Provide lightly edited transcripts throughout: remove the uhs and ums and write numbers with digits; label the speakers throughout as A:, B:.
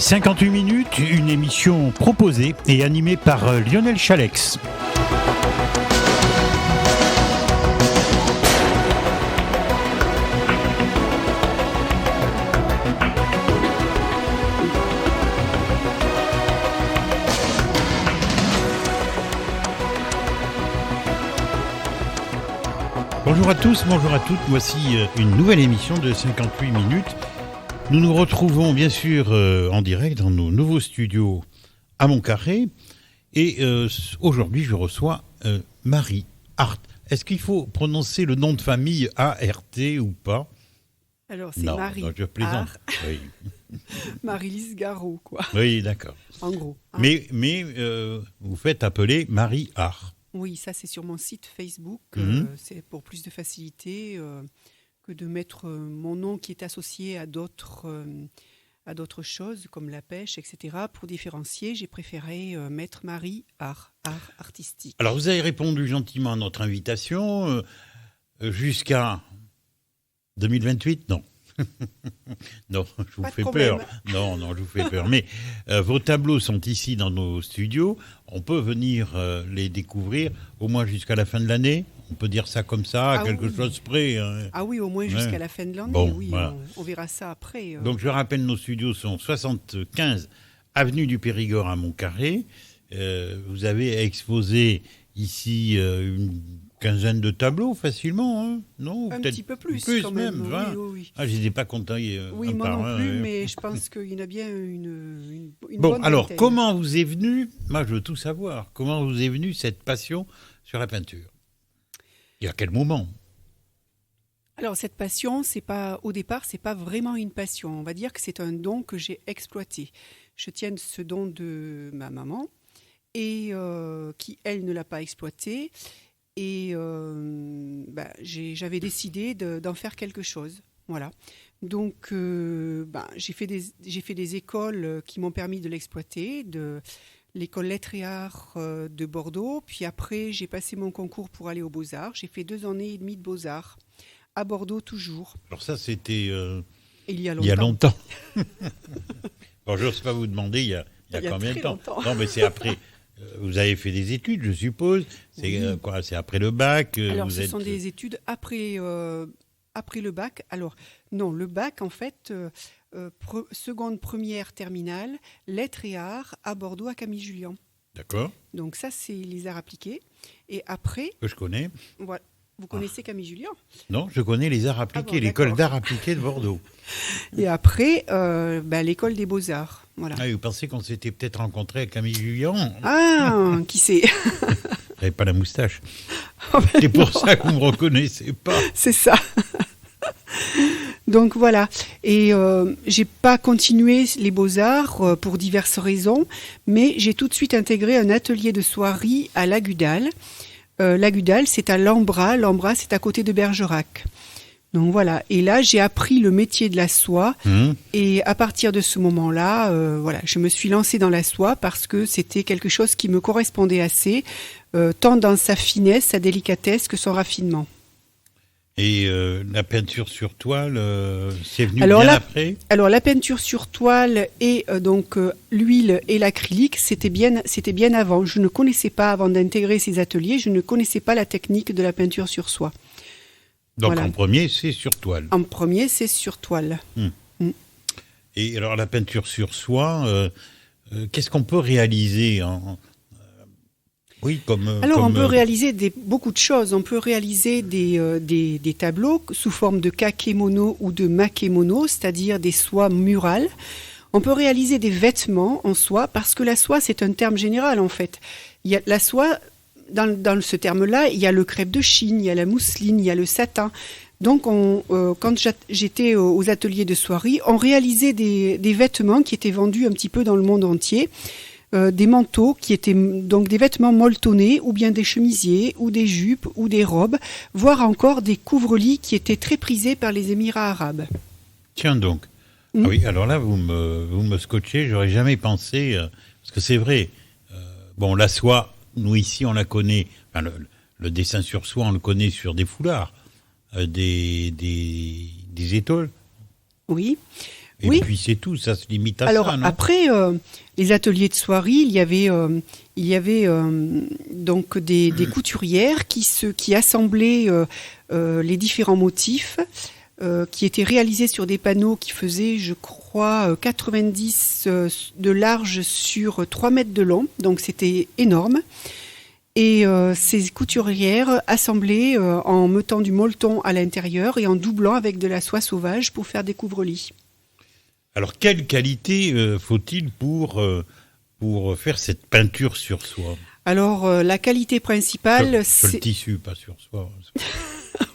A: 58 minutes, une émission proposée et animée par Lionel Chalex. Bonjour à tous, bonjour à toutes, voici une nouvelle émission de 58 minutes. Nous nous retrouvons bien sûr en direct dans nos nouveaux studios à Montcarré. Et aujourd'hui, je reçois Marie Hart. Est-ce qu'il faut prononcer le nom de famille A-R-T ou pas ?
B: Alors, c'est
A: non,
B: Marie.
A: Non, je plaisante. Oui.
B: Marie-Lise Garot, quoi.
A: Oui, d'accord.
B: En gros. Hein.
A: Mais vous faites appeler Marie Hart.
B: Oui, ça, c'est sur mon site Facebook. C'est pour plus de facilité que de mettre mon nom qui est associé à d'autres choses, comme la pêche, etc. Pour différencier, j'ai préféré mettre Marie Hart, art artistique.
A: Alors, vous avez répondu gentiment à notre invitation. Jusqu'à 2028, non. Non, je vous fais peur. Non, je vous fais peur. Mais vos tableaux sont ici dans nos studios. On peut venir les découvrir au moins jusqu'à la fin de l'année. On peut dire ça comme ça, quelque chose près.
B: Ah oui, au moins jusqu'à la fin de l'année.
A: Bon,
B: oui,
A: voilà.
B: on verra ça après.
A: Donc je rappelle, nos studios sont 75 avenue du Périgord à Montcarré. Vous avez exposé ici une quinzaine de tableaux facilement, hein, non ?
B: Un
A: peut-être
B: petit peu plus quand
A: même. 20.
B: Oui.
A: Ah, je n'ai pas compté.
B: Oui, moi non plus, mais je pense qu'il y en a bien une
A: bon,
B: bonne
A: alors,
B: vingtaine.
A: comment vous est venue, moi je veux tout savoir, comment vous est venue cette passion sur la peinture ? Et à quel moment ?
B: Alors, cette passion, au départ, c'est pas vraiment une passion. On va dire que c'est un don que j'ai exploité. Je tiens de ce don de ma maman, et qui, elle, ne l'a pas exploité. Et j'avais décidé d'en faire quelque chose. Voilà. Donc, j'ai fait des écoles qui m'ont permis de l'exploiter, de l'école Lettres et Arts de Bordeaux. Puis après, j'ai passé mon concours pour aller aux Beaux-Arts. J'ai fait 2 années et demie de Beaux-Arts, à Bordeaux toujours.
A: Alors ça, c'était
B: il y a
A: longtemps. Bon, je n'ose pas vous demander, il y a combien de temps ? Non, mais c'est après. Vous avez fait des études, je suppose. C'est quoi ? C'est après le bac
B: Alors, ce sont des études après le bac. Alors, non, le bac, en fait, seconde, première, terminale, lettres et arts à Bordeaux, à Camille Jullian.
A: D'accord.
B: Donc ça, c'est les arts appliqués. Et après...
A: Que je connais.
B: Voilà. Vous connaissez Camille Jullian ?
A: Non, je connais les arts appliqués, l'école d'arts appliqués de Bordeaux.
B: Et après, l'école des Beaux-Arts. Voilà.
A: Ah, vous pensez qu'on s'était peut-être rencontrés avec Camille Jullian ?
B: Ah, qui c'est ?
A: Vous n'avez pas la moustache. C'est pour ça que vous ne me reconnaissez pas.
B: C'est ça. Donc voilà. Et j'ai pas continué les Beaux-Arts pour diverses raisons, mais j'ai tout de suite intégré un atelier de soierie à Lagudal. Lagudal, c'est à Lambras. Lambras, c'est à côté de Bergerac. Donc voilà. Et là, j'ai appris le métier de la soie. Et à partir de ce moment-là, je me suis lancée dans la soie parce que c'était quelque chose qui me correspondait assez, tant dans sa finesse, sa délicatesse que son raffinement.
A: Et la peinture sur toile, c'est venu bien après ?
B: Alors la peinture sur toile et l'huile et l'acrylique, c'était bien avant. Je ne connaissais pas, avant d'intégrer ces ateliers, je ne connaissais pas la technique de la peinture sur soie.
A: Donc en premier, c'est sur toile.
B: En premier, c'est sur toile.
A: Et alors la peinture sur soie, qu'est-ce qu'on peut réaliser
B: on peut réaliser beaucoup de choses. On peut réaliser des tableaux sous forme de kakémono ou de makémono, c'est-à-dire des soies murales. On peut réaliser des vêtements en soie, parce que la soie, c'est un terme général, en fait. Il y a la soie, dans ce terme-là, il y a le crêpe de Chine, il y a la mousseline, il y a le satin. Donc, quand j'étais aux ateliers de soierie, on réalisait des vêtements qui étaient vendus un petit peu dans le monde entier. Des manteaux qui étaient donc des vêtements molletonnés, ou bien des chemisiers, ou des jupes, ou des robes, voire encore des couvre-lits qui étaient très prisés par les Émirats arabes.
A: Tiens donc. Ah oui, alors là, vous me scotchez, j'aurais jamais pensé, parce que c'est vrai, la soie, nous ici, on la connaît, le dessin sur soie, on le connaît sur des foulards, des étoiles.
B: Oui.
A: Et
B: oui.
A: puis c'est tout, ça se limite à
B: Alors,
A: ça, non?
B: après, les ateliers de soierie, il y avait donc des couturières qui assemblaient les différents motifs qui étaient réalisés sur des panneaux qui faisaient, je crois, 90 de large sur 3 mètres de long. Donc c'était énorme. Et ces couturières assemblaient en mettant du molleton à l'intérieur et en doublant avec de la soie sauvage pour faire des couvre-lits.
A: Alors, quelle qualité faut-il pour faire cette peinture sur soie?
B: Alors, la qualité principale,
A: sur le tissu, pas sur soie.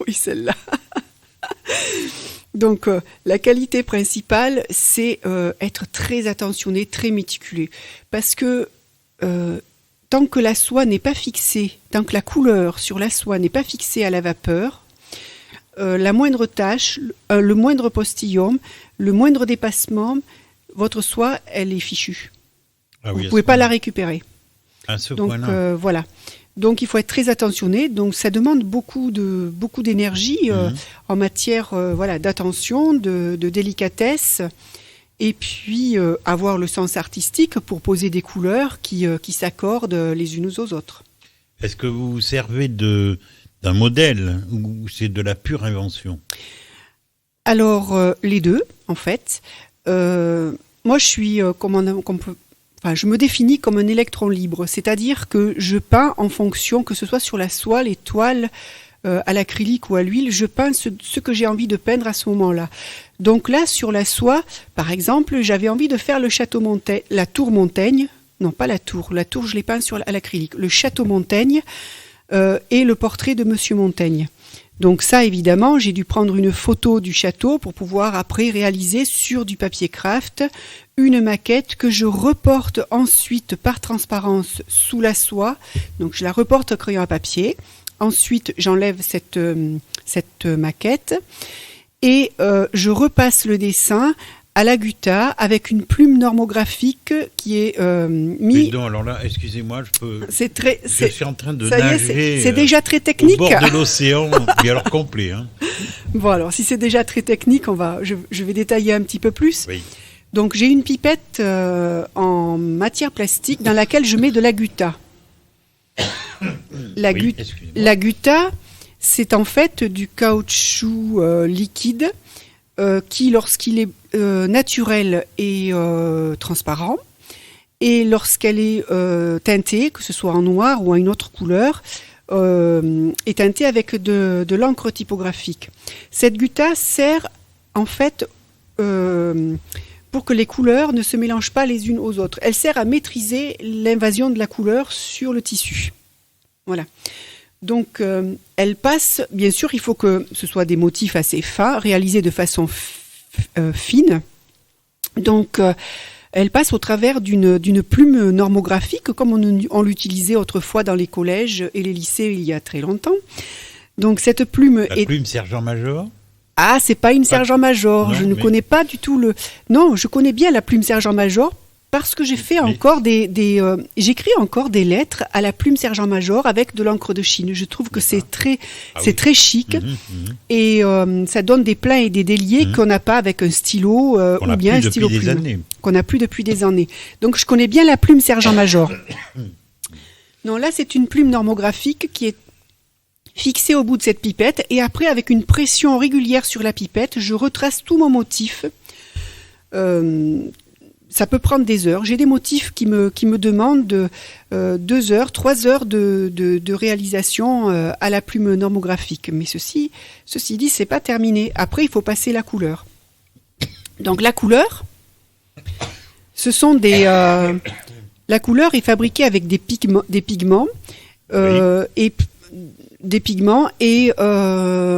B: Oui, celle-là. Donc, la qualité principale, c'est être très attentionné, très méticuleux. Parce que tant que la soie n'est pas fixée, tant que la couleur sur la soie n'est pas fixée à la vapeur, la moindre tache, le moindre postillon, le moindre dépassement, votre soie, elle est fichue.
A: Ah
B: vous
A: oui,
B: ne pouvez pas la récupérer.
A: À ce
B: Donc
A: point-là.
B: voilà. Donc il faut être très attentionné. Donc ça demande beaucoup d'énergie en matière d'attention, de délicatesse, et puis avoir le sens artistique pour poser des couleurs qui s'accordent les unes aux autres.
A: Est-ce que vous vous servez d'un modèle ou c'est de la pure invention?
B: Alors les deux en fait. Moi je suis je me définis comme un électron libre, c'est-à-dire que je peins en fonction, que ce soit sur la soie, les toiles, à l'acrylique ou à l'huile, je peins ce que j'ai envie de peindre à ce moment-là. Donc là, sur la soie, par exemple, j'avais envie de faire le château Montaigne, la tour Montaigne, non pas la tour je l'ai peint à l'acrylique, le château Montaigne et le portrait de Monsieur Montaigne. Donc ça, évidemment, j'ai dû prendre une photo du château pour pouvoir après réaliser sur du papier craft une maquette que je reporte ensuite par transparence sous la soie. Donc je la reporte au crayon à papier. Ensuite, j'enlève cette maquette et je repasse le dessin à la gutta avec une plume normographique qui est mise.
A: Non, alors là, excusez-moi, je suis en train de
B: ça y est,
A: nager.
B: C'est déjà très technique.
A: Au bord de l'océan, mais alors complet. Hein.
B: Bon, alors si c'est déjà très technique, je vais détailler un petit peu plus.
A: Oui.
B: Donc j'ai une pipette en matière plastique dans laquelle je mets de la gutta. La gutta, c'est en fait du caoutchouc liquide qui, lorsqu'il est naturel, est transparent. Et lorsqu'elle est teintée, que ce soit en noir ou en une autre couleur, est teintée avec de l'encre typographique. Cette gutta sert en fait pour que les couleurs ne se mélangent pas les unes aux autres. Elle sert à maîtriser l'invasion de la couleur sur le tissu. Voilà. Donc, elle passe, bien sûr, il faut que ce soit des motifs assez fins, réalisés de façon fine. Donc, elle passe au travers d'une plume normographique, comme on l'utilisait autrefois dans les collèges et les lycées il y a très longtemps. Donc, cette plume
A: La plume sergent-major?
B: Ah, c'est pas une sergent-major. Je ne connais pas du tout Non, je connais bien la plume sergent-major parce que j'ai fait encore j'écris encore des lettres à la plume sergent-major avec de l'encre de Chine. Je trouve que c'est très chic et ça donne des pleins et des déliés qu'on n'a pas avec un stylo ou bien un stylo plume qu'on n'a plus depuis des années. Donc je connais bien la plume sergent-major. Non, là c'est une plume normographique qui est fixée au bout de cette pipette et après avec une pression régulière sur la pipette, je retrace tout mon motif. Ça peut prendre des heures. J'ai des motifs qui me demandent 2 heures, 3 heures de réalisation à la plume normographique. Mais ceci dit, c'est pas terminé. Après, il faut passer la couleur. Donc la couleur, ce sont la couleur est fabriquée avec des pigments et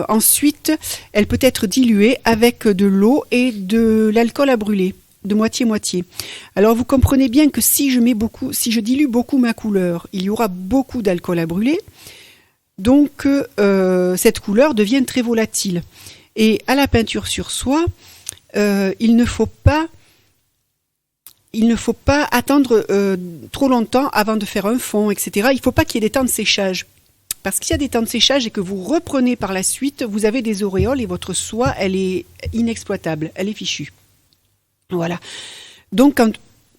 B: ensuite, elle peut être diluée avec de l'eau et de l'alcool à brûler. De moitié-moitié. Alors vous comprenez bien que si je dilue beaucoup ma couleur, il y aura beaucoup d'alcool à brûler. Donc cette couleur devient très volatile. Et à la peinture sur soie, il ne faut pas attendre trop longtemps avant de faire un fond, etc. Il ne faut pas qu'il y ait des temps de séchage. Parce qu'il y a des temps de séchage et que vous reprenez par la suite, vous avez des auréoles et votre soie, elle est inexploitable, elle est fichue. Voilà. Donc,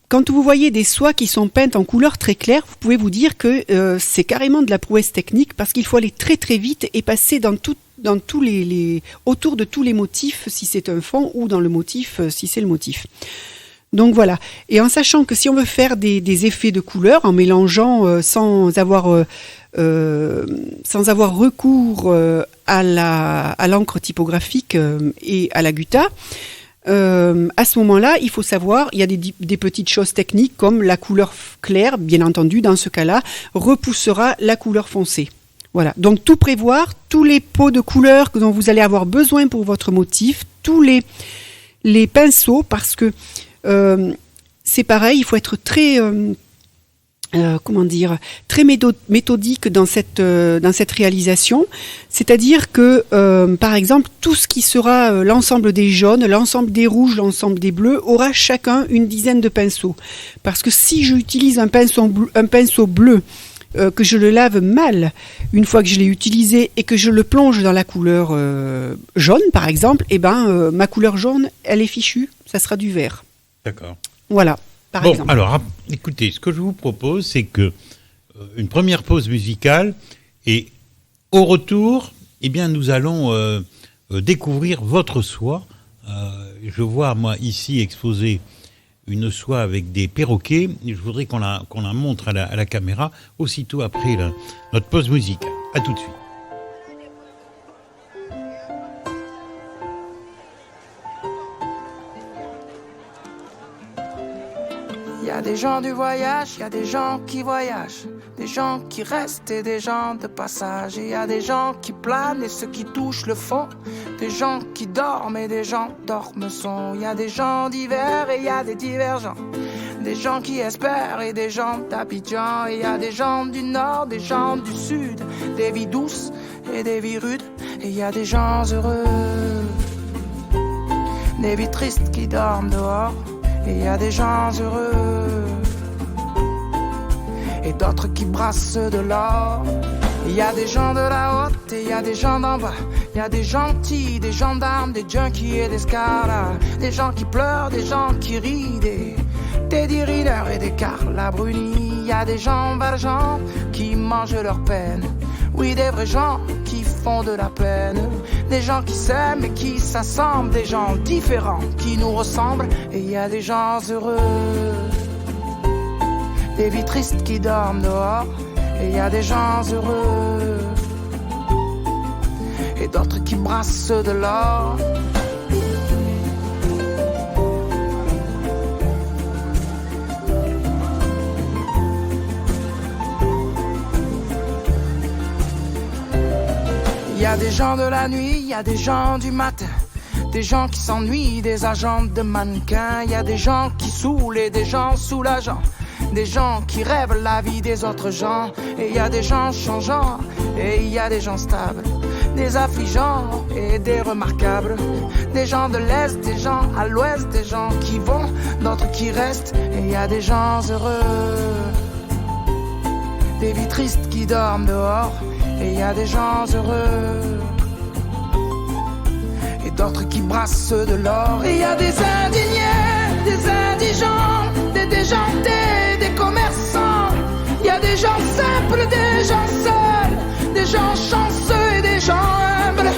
B: quand vous voyez des soies qui sont peintes en couleur très claire, vous pouvez vous dire que c'est carrément de la prouesse technique parce qu'il faut aller très très vite et passer autour de tous les motifs si c'est un fond ou dans le motif si c'est le motif. Donc voilà. Et en sachant que si on veut faire des effets de couleur, en mélangeant sans avoir recours à l'encre typographique et à la gutta, à ce moment-là, il faut savoir, il y a des petites choses techniques comme la couleur claire, bien entendu, dans ce cas-là, repoussera la couleur foncée. Voilà. Donc tout prévoir, tous les pots de couleur dont vous allez avoir besoin pour votre motif, tous les pinceaux, parce que c'est pareil, il faut être très très méthodique dans cette réalisation. C'est-à-dire que, par exemple, tout ce qui sera l'ensemble des jaunes, l'ensemble des rouges, l'ensemble des bleus, aura chacun une dizaine de pinceaux. Parce que si j'utilise un pinceau bleu, que je le lave mal, une fois que je l'ai utilisé et que je le plonge dans la couleur jaune, par exemple, ma couleur jaune, elle est fichue, ça sera du vert.
A: D'accord.
B: Voilà. Par exemple.
A: Alors, écoutez, ce que je vous propose, c'est que une première pause musicale et au retour, nous allons découvrir votre soie. Je vois, moi, ici exposé une soie avec des perroquets. Je voudrais qu'on la montre à la caméra aussitôt après notre pause musicale. À tout de suite.
C: Il y a des gens du voyage, il y a des gens qui voyagent, des gens qui restent et des gens de passage. Et il y a des gens qui planent et ceux qui touchent le fond, des gens qui dorment et des gens dorment-sont. Il y a des gens divers et il y a des divergents, des gens qui espèrent et des gens d'Abidjan. Et il y a des gens du nord, des gens du sud, des vies douces et des vies rudes. Et il y a des gens heureux, des vies tristes qui dorment dehors. Et il y a des gens heureux et d'autres qui brassent de l'or. Il y a des gens de la haute et il y a des gens d'en bas. Il y a des gentils, des gendarmes, des junkies et des scaras, des gens qui pleurent, des gens qui rient, des Teddy Riner et des Carla Bruni. Il y a des gens valjean qui mangent leur peine. Oui, des vrais gens qui font de la peine. Des gens qui s'aiment et qui s'assemblent. Des gens différents qui nous ressemblent. Et il y a des gens heureux, des vies tristes qui dorment dehors. Et il y a des gens heureux et d'autres qui brassent de l'or. Il y a des gens de la nuit, il y a des gens du matin, des gens qui s'ennuient, des agents de mannequins. Il y a des gens qui saoulent et des gens soulageants, des gens qui rêvent la vie des autres gens. Et il y a des gens changeants et il y a des gens stables, des affligeants et des remarquables, des gens de l'Est, des gens à l'Ouest, des gens qui vont, d'autres qui restent. Et il y a des gens heureux, des vies tristes qui dorment dehors. Et il y a des gens heureux et d'autres qui brassent de l'or. Et il y a des indignés, des indigents, des déjantés, des commerçants. Il y a des gens simples, des gens seuls, des gens chanceux et des gens humbles.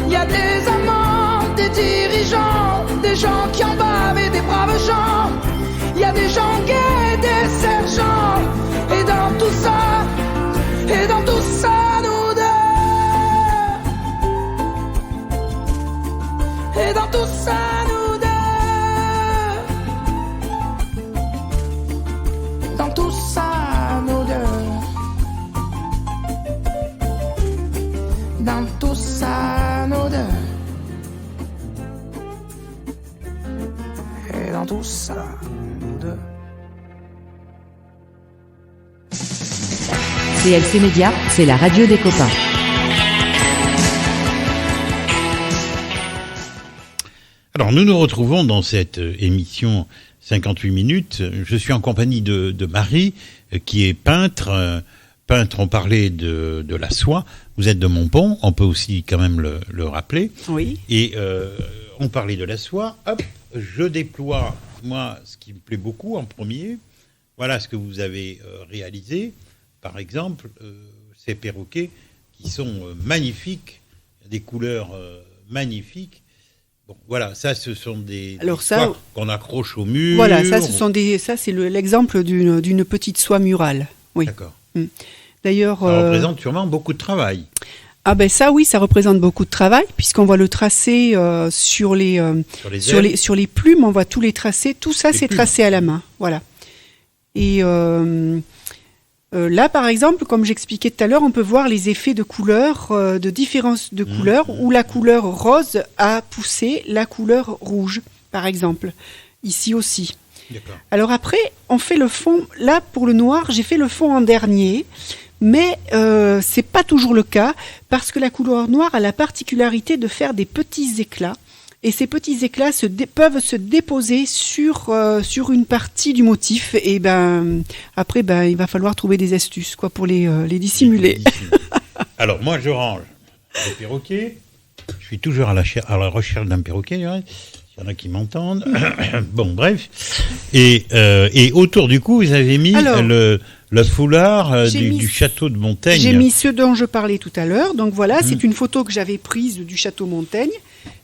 C: Il y a des amants, des dirigeants, des gens qui en bavent et des braves gens. Il y a des gens gays, des sergents. Et dans tout ça, et dans tout ça, et dans tout ça, nous deux. Dans tout ça, nous deux. Dans tout ça, nous deux. Et dans tout ça, nous deux.
D: CLC Média, c'est la radio des copains.
A: Alors, nous nous retrouvons dans cette émission 58 minutes. Je suis en compagnie de Marie, qui est peintre. Peintre, on parlait de la soie. Vous êtes de Montpont, on peut aussi quand même le rappeler.
B: Oui.
A: Et on parlait de la soie. Hop, je déploie, moi, ce qui me plaît beaucoup en premier. Voilà ce que vous avez réalisé. Par exemple, ces perroquets qui sont magnifiques, des couleurs magnifiques. Bon, voilà, ça, ce sont des soies qu'on accroche au mur.
B: Voilà, ça, c'est l'exemple d'une petite soie murale. Oui.
A: D'accord.
B: D'ailleurs,
A: ça représente sûrement beaucoup de travail.
B: Ah ben ça, oui, ça représente beaucoup de travail, puisqu'on voit le tracé sur les plumes, on voit tous les tracés. Tout ça, c'est tracé à la main. Voilà. Et là, par exemple, comme j'expliquais tout à l'heure, on peut voir les effets de couleurs, de différence de couleurs, où la couleur rose a poussé la couleur rouge, par exemple. Ici aussi.
A: D'accord.
B: Alors après, on fait le fond. Là, pour le noir, j'ai fait le fond en dernier. Mais c'est pas toujours le cas, parce que la couleur noire a la particularité de faire des petits éclats. Et ces petits éclats peuvent se déposer sur une partie du motif. Et après, il va falloir trouver des astuces pour les dissimuler.
A: Alors, moi, je range les perroquets. Je suis toujours à la recherche d'un perroquet. Il y en a qui m'entendent. Bon, bref. Et autour du cou, vous avez mis le foulard du château de Montaigne.
B: J'ai mis ceux dont je parlais tout à l'heure. Donc voilà, c'est une photo que j'avais prise du château Montaigne.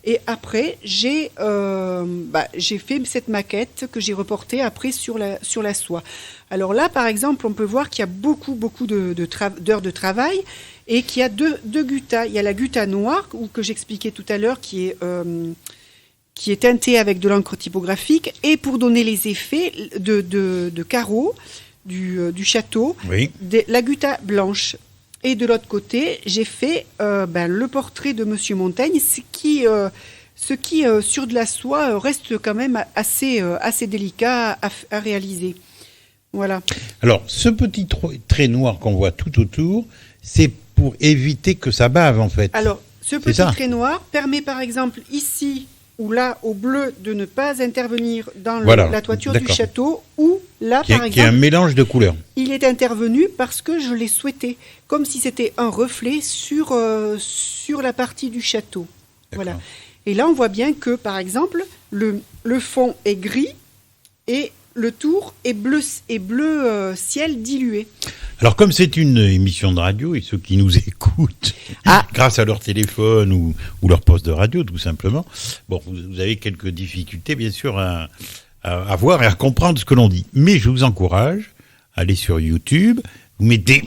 B: Et après, j'ai fait cette maquette que j'ai reportée après sur la soie. Alors là, par exemple, on peut voir qu'il y a beaucoup d'heures de travail et qu'il y a deux guttas. Il y a la gutta noire, que j'expliquais tout à l'heure, qui est teintée avec de l'encre typographique. Et pour donner les effets de carreaux du château,
A: oui.
B: La gutta blanche. Et de l'autre côté, j'ai fait le portrait de Monsieur Montaigne, ce qui sur de la soie reste quand même assez délicat à réaliser. Voilà.
A: Alors, ce petit trait noir qu'on voit tout autour, c'est pour éviter que ça bave, en fait.
B: Alors, ce petit trait noir permet, par exemple, ici ou là, au bleu, de ne pas intervenir dans la toiture du château, ou là, par exemple...
A: Qui est un mélange de couleurs.
B: Il est intervenu parce que je l'ai souhaité, comme si c'était un reflet sur la partie du château. Voilà. Et là, on voit bien que, par exemple, le fond est gris et le tour est bleu ciel dilué.
A: Alors, comme c'est une émission de radio, et ceux qui nous écoutent, grâce à leur téléphone ou leur poste de radio, tout simplement, bon, vous avez quelques difficultés, bien sûr, à voir et à comprendre ce que l'on dit. Mais je vous encourage à aller sur YouTube, vous mettez...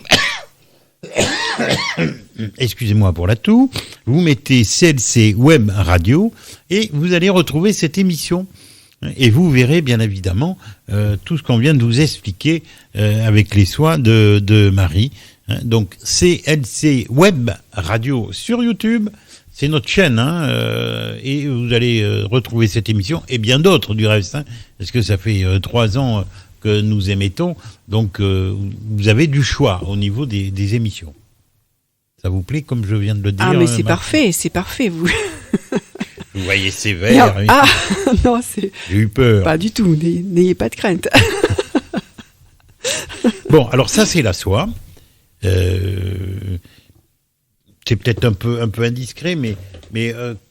A: Excusez-moi pour la toux, vous mettez CLC Web Radio et vous allez retrouver cette émission. Et vous verrez bien évidemment tout ce qu'on vient de vous expliquer avec les soins de Marie. Donc CLC Web Radio sur YouTube, c'est notre chaîne, et vous allez retrouver cette émission et bien d'autres du reste, parce que ça fait 3 ans que nous émettons, donc vous avez du choix au niveau des émissions. Ça vous plaît comme je viens de le dire?
B: Ah mais c'est parfait, vous...
A: Vous voyez sévère.
B: Non, non, c'est...
A: J'ai eu peur.
B: Pas du tout, n'ayez pas de crainte.
A: Bon, alors ça c'est la soie. C'est peut-être un peu indiscret, mais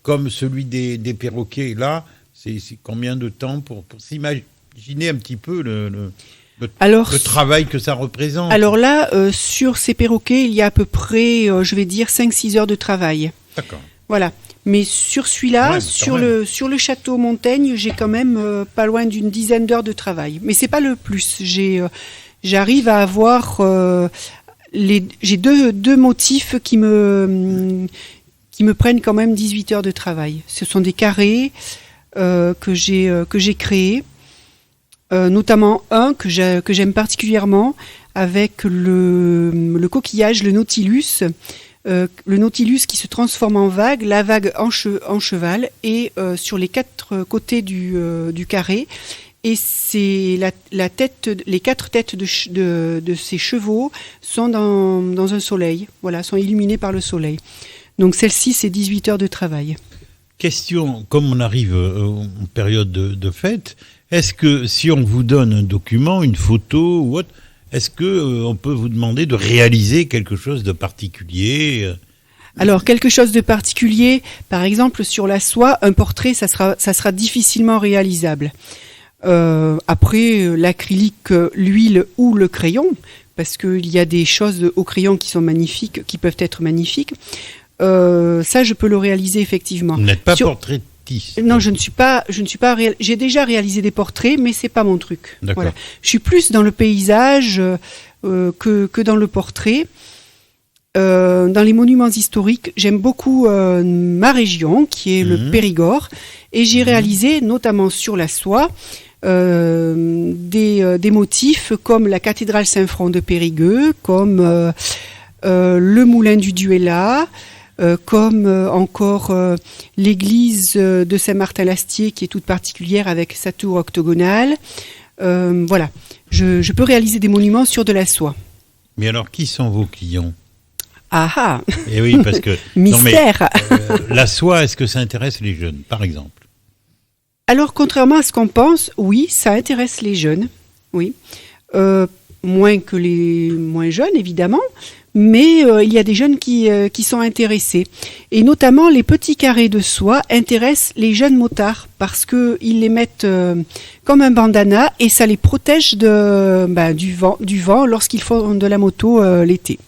A: comme celui des perroquets là, c'est combien de temps pour s'imaginer un petit peu le travail que ça représente? Alors
B: là, sur ces perroquets, il y a à peu près, je vais dire, 5-6 heures de travail.
A: D'accord.
B: Voilà. Mais sur celui-là, sur le château Montaigne, j'ai quand même pas loin d'une dizaine d'heures de travail. Mais c'est pas le plus. J'arrive à avoir... j'ai deux motifs qui me prennent quand même 18 heures de travail. Ce sont des carrés que j'ai créés. Notamment un que j'aime particulièrement avec le coquillage, le Nautilus. Le Nautilus qui se transforme en vague, la vague en cheval, et sur les 4 côtés du carré. Et c'est les 4 têtes de ces chevaux sont dans un soleil, voilà, sont illuminées par le soleil. Donc celle-ci, c'est 18 heures de travail.
A: Question, comme on arrive en période de fête, est-ce que si on vous donne un document, une photo ou autre, est-ce que on peut vous demander de réaliser quelque chose de particulier
B: Alors, quelque chose de particulier, par exemple, sur la soie, un portrait, ça sera difficilement réalisable. Après, l'acrylique, l'huile ou le crayon, parce qu'il y a des choses au crayon qui sont magnifiques, qui peuvent être magnifiques, ça, je peux le réaliser effectivement.
A: Vous n'êtes pas portraitiste?
B: Non, je ne suis pas j'ai déjà réalisé des portraits, mais c'est pas mon truc.
A: D'accord.
B: Voilà. Je suis plus dans le paysage que dans le portrait. Dans les monuments historiques, j'aime beaucoup ma région, qui est le Périgord, et j'ai réalisé, notamment sur la soie, des motifs comme la cathédrale Saint-Front de Périgueux, comme le moulin du Duella, comme encore l'église de Saint-Martin-l'Astier, qui est toute particulière avec sa tour octogonale. Voilà, je peux réaliser des monuments sur de la soie.
A: Mais alors, qui sont vos clients?
B: Ah ah.
A: Eh oui, parce que
B: mystère.
A: Non, mais, la soie, est-ce que ça intéresse les jeunes, par exemple?
B: Alors, contrairement à ce qu'on pense, oui, ça intéresse les jeunes, oui. Moins que les moins jeunes, évidemment, mais il y a des jeunes qui sont intéressés. Et notamment, les petits carrés de soie intéressent les jeunes motards parce qu'ils les mettent comme un bandana et ça les protège du vent lorsqu'ils font de la moto l'été.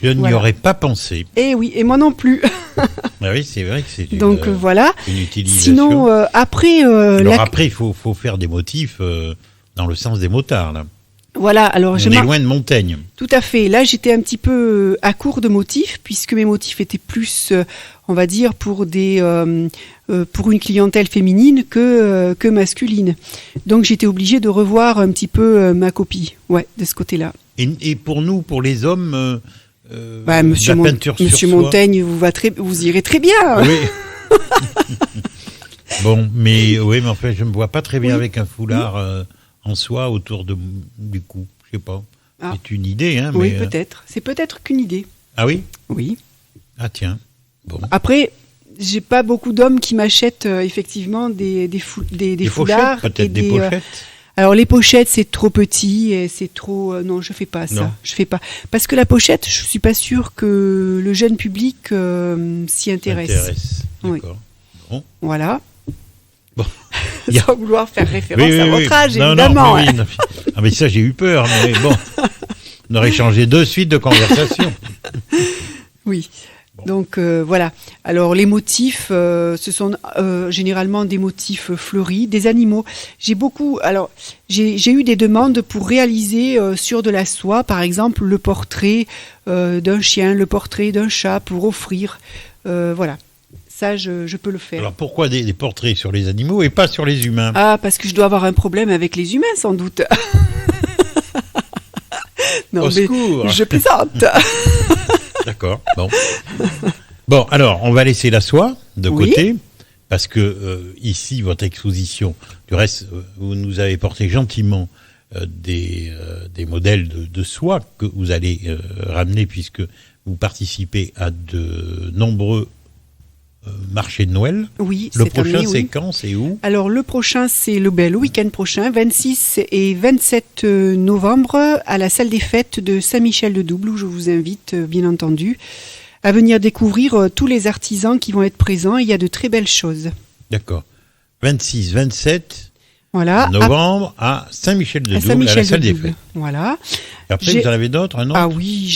A: Je n'y aurais pas pensé.
B: Eh oui, et moi non plus.
A: Ah oui, c'est vrai que c'est
B: Donc voilà.
A: Une utilisation.
B: Sinon, après...
A: alors après, il faut faire des motifs dans le sens des motards, là.
B: Voilà, alors
A: on est loin de Montaigne.
B: Tout à fait. Là, j'étais un petit peu à court de motifs, puisque mes motifs étaient plus, on va dire, pour une clientèle féminine que masculine. Donc, j'étais obligée de revoir un petit peu ma copie, de ce côté-là.
A: Et pour nous, pour les hommes...
B: Monsieur Montaigne, vous irez très bien.
A: Oui. Bon, mais enfin, je me vois pas très bien avec un foulard en soie autour du cou. Je sais pas. Ah. C'est une idée, hein.
B: Oui, peut-être. C'est peut-être qu'une idée.
A: Ah oui.
B: Oui.
A: Ah tiens. Bon.
B: Après, j'ai pas beaucoup d'hommes qui m'achètent effectivement des foulards,
A: peut-être des pochettes.
B: Alors les pochettes, c'est trop petit et c'est trop... non, je fais pas ça. Non. Je fais pas. Parce que la pochette, je suis pas sûre que le jeune public s'y intéresse.
A: D'accord.
B: Oui.
A: Bon.
B: Voilà.
A: Bon.
B: Sans vouloir faire référence à votre âge, évidemment.
A: Non, mais ça, j'ai eu peur. Mais bon, on aurait changé de suite de conversation.
B: Oui. Donc voilà. Alors les motifs, ce sont généralement des motifs fleuris, des animaux. J'ai eu des demandes pour réaliser sur de la soie, par exemple le portrait d'un chien, le portrait d'un chat pour offrir. Voilà. Ça, je peux le faire.
A: Alors pourquoi des portraits sur les animaux et pas sur les humains? Ah,
B: parce que je dois avoir un problème avec les humains, sans doute. Non,
A: au secours.
B: Je plaisante.
A: D'accord, bon. Bon, alors, on va laisser la soie de côté, parce que ici, votre exposition, du reste, vous nous avez porté gentiment des modèles de soie que vous allez ramener, puisque vous participez à de nombreux marchés de Noël.
B: Oui,
A: le prochain, c'est quand? C'est où?
B: Alors, le prochain, c'est le week-end prochain, 26 et 27 novembre, à la salle des fêtes de Saint-Michel-de-Double, où je vous invite, bien entendu, à venir découvrir tous les artisans qui vont être présents. Il y a de très belles choses. D'accord.
A: 26, 27 novembre à Saint-Michel-de-Double, à la salle des fêtes.
B: Voilà.
A: Et après, vous en avez d'autres, un autre?
B: Ah oui,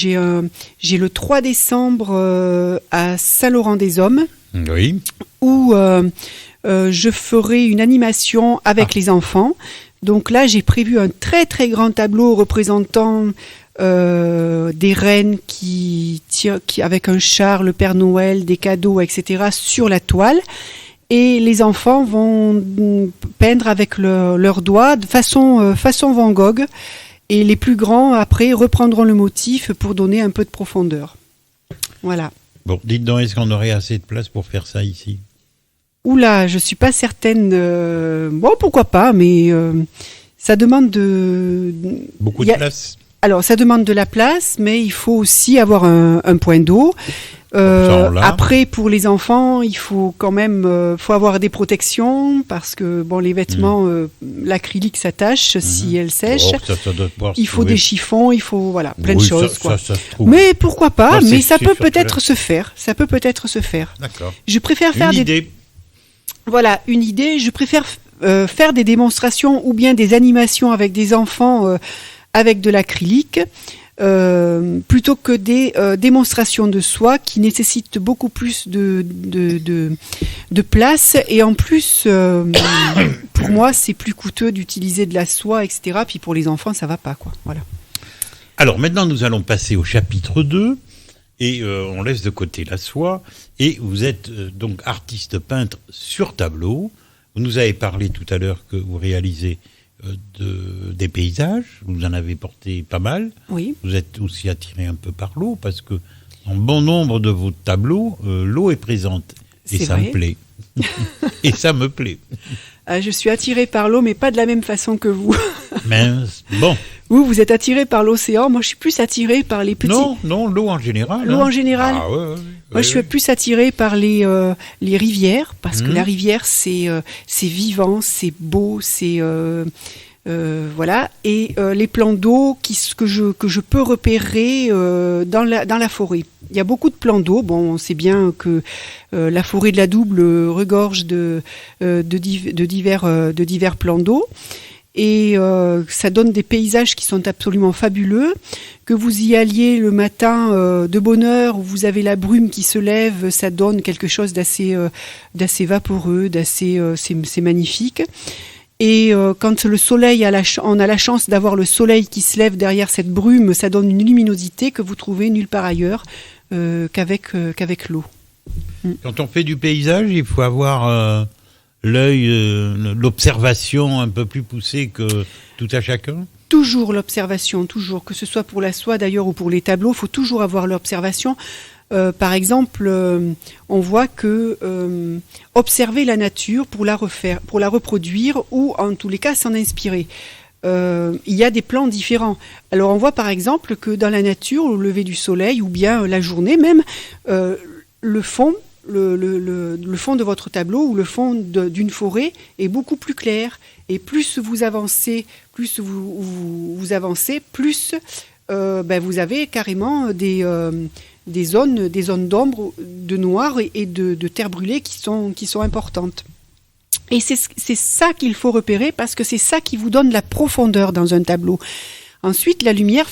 B: j'ai le 3 décembre à Saint-Laurent-des-Hommes.
A: Oui.
B: Où je ferai une animation avec les enfants. Donc là, j'ai prévu un très très grand tableau représentant des reines qui avec un char, le Père Noël, des cadeaux, etc. sur la toile. Et les enfants vont peindre avec leurs doigts de façon Van Gogh. Et les plus grands, après, reprendront le motif pour donner un peu de profondeur. Voilà.
A: Bon, dites donc, est-ce qu'on aurait assez de place pour faire ça ici?
B: Oula, je suis pas certaine. Bon, pourquoi pas, mais ça demande
A: beaucoup de place.
B: Alors, ça demande de la place, mais il faut aussi avoir un point d'eau. Après, pour les enfants, il faut quand même faut avoir des protections parce que les vêtements, l'acrylique s'attache si elle sèche. Il faut des chiffons, il faut plein de choses. Ça se trouve. Mais pourquoi pas? Mais ça peut peut-être se faire. Ça peut peut-être se faire.
A: D'accord.
B: Je préfère faire une idée. Voilà, une idée. Je préfère faire des démonstrations ou bien des animations avec des enfants avec de l'acrylique. Plutôt que des démonstrations de soie qui nécessitent beaucoup plus de place et en plus pour moi c'est plus coûteux d'utiliser de la soie, etc. Puis pour les enfants ça va pas quoi. Voilà.
A: Alors maintenant nous allons passer au chapitre 2 et on laisse de côté la soie et vous êtes donc artiste peintre sur tableau. Vous nous avez parlé tout à l'heure que vous réalisez des paysages, vous en avez porté pas mal.
B: Oui.
A: Vous êtes aussi attiré un peu par l'eau parce que dans bon nombre de vos tableaux, l'eau est présente et ça me plaît. Et ça me plaît.
B: Je suis attirée par l'eau, mais pas de la même façon que vous.
A: Mais bon.
B: Vous êtes attiré par l'océan. Moi, je suis plus attirée par les petits.
A: Non, l'eau en général.
B: L'eau en général.
A: Ah ouais.
B: Moi, je suis plus attirée par les rivières parce que la rivière, c'est vivant, c'est beau, c'est voilà. Et les plans d'eau que je peux repérer dans la forêt. Il y a beaucoup de plans d'eau. Bon, on sait bien que la forêt de la Double regorge de divers plans d'eau. Et ça donne des paysages qui sont absolument fabuleux. Que vous y alliez le matin de bonne heure, où vous avez la brume qui se lève, ça donne quelque chose d'assez vaporeux, c'est magnifique. Et quand le soleil on a la chance d'avoir le soleil qui se lève derrière cette brume, ça donne une luminosité que vous trouvez nulle part ailleurs qu'avec l'eau.
A: Quand on fait du paysage, il faut avoir l'œil, l'observation un peu plus poussée que tout à chacun.
B: Toujours l'observation, toujours, que ce soit pour la soie d'ailleurs ou pour les tableaux, il faut toujours avoir l'observation. Par exemple, on voit que observer la nature pour la reproduire ou en tous les cas s'en inspirer. Il y a des plans différents. Alors on voit par exemple que dans la nature, au lever du soleil ou bien la journée même, le fond de votre tableau ou le fond d'une forêt est beaucoup plus clair. Et plus vous avancez, plus vous avez carrément des zones d'ombre, de noir et de terre brûlée qui sont importantes. Et c'est ça qu'il faut repérer parce que c'est ça qui vous donne la profondeur dans un tableau. Ensuite, la lumière,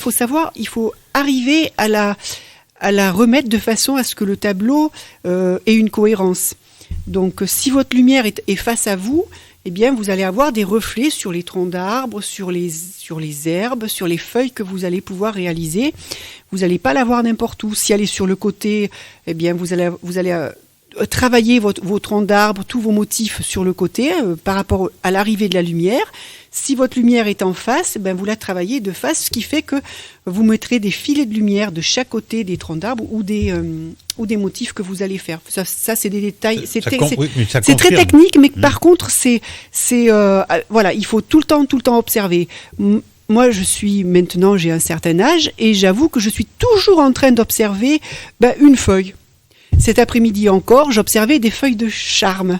B: il faut arriver à la remettre de façon à ce que le tableau ait une cohérence. Donc, si votre lumière est face à vous, eh bien, vous allez avoir des reflets sur les troncs d'arbres, sur les herbes, sur les feuilles que vous allez pouvoir réaliser. Vous n'allez pas l'avoir n'importe où. Si elle est sur le côté, eh bien, vous allez travailler vos troncs d'arbres, tous vos motifs sur le côté par rapport à l'arrivée de la lumière. Si votre lumière est en face, vous la travaillez de face, ce qui fait que vous mettrez des filets de lumière de chaque côté des troncs d'arbres ou des motifs que vous allez faire. Ça c'est des détails. C'est très technique, mais par contre, voilà, il faut tout le temps observer. Moi, j'ai un certain âge et j'avoue que je suis toujours en train d'observer une feuille. Cet après-midi encore, j'observais des feuilles de charme.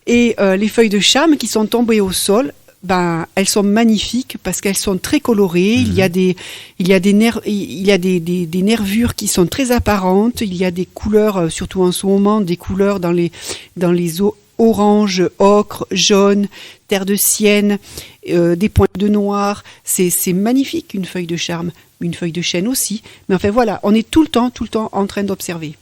B: Et les feuilles de charme qui sont tombées au sol, elles sont magnifiques parce qu'elles sont très colorées. Il y a des nervures qui sont très apparentes. Il y a des couleurs, surtout en ce moment, des couleurs dans les orange, ocre, jaune, terre de sienne, des points de noir. C'est magnifique une feuille de charme, une feuille de chêne aussi. Mais enfin voilà, on est tout le temps en train d'observer.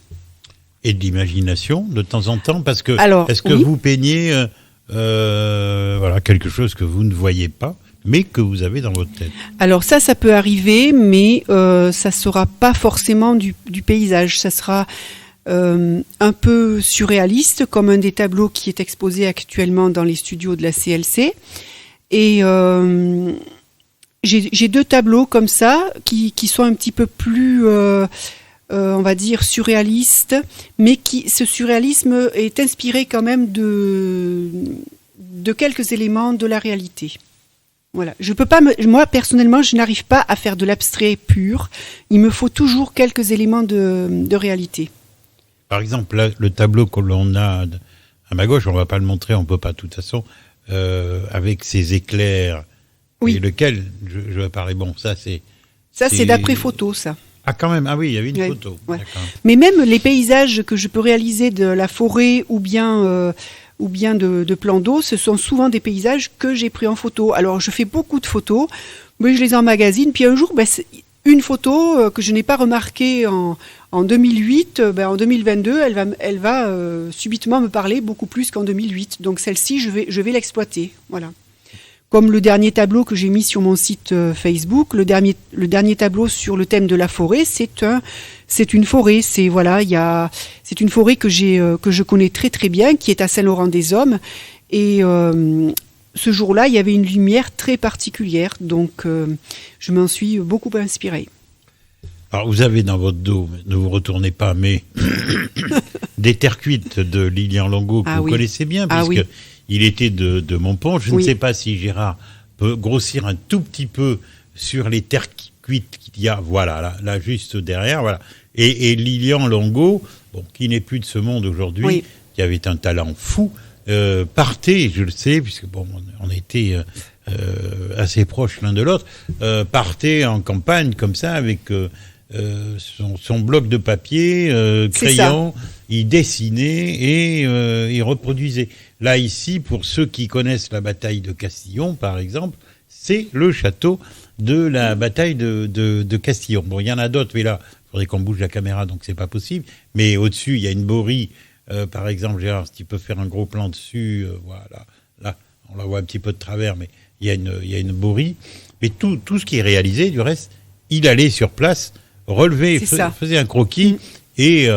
A: Et d'imagination de temps en temps, parce que
B: oui.
A: Vous peignez quelque chose que vous ne voyez pas, mais que vous avez dans votre tête?
B: Alors ça peut arriver, mais ça sera pas forcément du paysage. Ça sera un peu surréaliste, comme un des tableaux qui est exposé actuellement dans les studios de la CLC. Et j'ai 2 tableaux comme ça qui sont un petit peu plus on va dire surréaliste, mais ce surréalisme est inspiré quand même de quelques éléments de la réalité. Voilà. Je peux pas moi, personnellement, je n'arrive pas à faire de l'abstrait pur. Il me faut toujours quelques éléments de réalité.
A: Par exemple, là, le tableau que l'on a à ma gauche, on ne va pas le montrer, on ne peut pas de toute façon, avec ces éclairs,
B: oui.
A: Et lequel je vais parler. Bon, ça c'est...
B: Ça, c'est d'après photo, ça.
A: Ah, quand même, ah oui, il y avait une photo.
B: Ouais. Mais même les paysages que je peux réaliser de la forêt ou bien de plans d'eau, ce sont souvent des paysages que j'ai pris en photo. Alors, je fais beaucoup de photos, mais je les emmagasine. Puis un jour, une photo que je n'ai pas remarquée en 2008, en 2022, elle va subitement me parler beaucoup plus qu'en 2008. Donc celle-ci, je vais l'exploiter. Voilà. Comme le dernier tableau que j'ai mis sur mon site Facebook, le dernier tableau sur le thème de la forêt, c'est une forêt. C'est une forêt que je connais très très bien, qui est à Saint-Laurent-des-Hommes. Et ce jour-là, il y avait une lumière très particulière, donc je m'en suis beaucoup inspirée.
A: Alors vous avez dans votre dos, ne vous retournez pas, mais des terres cuites de Lilian Longo que vous connaissez bien, puisque il était de Montpont. Je ne sais pas si Gérard peut grossir un tout petit peu sur les terres cuites qu'il y a, voilà, là juste derrière, voilà. Et Lilian Longo, qui n'est plus de ce monde aujourd'hui, qui avait un talent fou, partait, je le sais, puisque on était assez proches l'un de l'autre, partait en campagne comme ça avec son bloc de papier, crayon, il dessinait et il reproduisait. Là, ici, pour ceux qui connaissent la bataille de Castillon, par exemple, c'est le château de la bataille de Castillon. Bon, il y en a d'autres, mais là, il faudrait qu'on bouge la caméra, donc c'est pas possible. Mais au-dessus, il y a une borie. Par exemple, Gérard, si tu peux faire un gros plan dessus, voilà. Là, on la voit un petit peu de travers, mais il y a une borie. Mais tout ce qui est réalisé, du reste, il allait sur place, relever, faisait un croquis et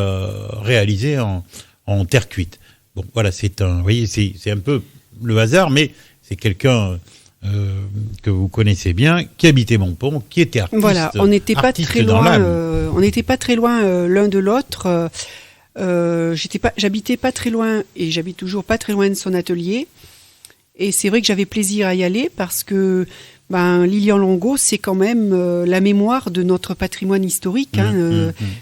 A: réalisait en terre cuite. Bon, voilà, vous voyez, c'est un peu le hasard, mais c'est quelqu'un que vous connaissez bien, qui habitait Montpont, qui était artiste.
B: Voilà, on n'était pas très loin. On n'était pas très loin l'un de l'autre. J'habitais pas très loin et j'habite toujours pas très loin de son atelier. Et c'est vrai que j'avais plaisir à y aller parce que Lilian Longo, c'est quand même la mémoire de notre patrimoine historique.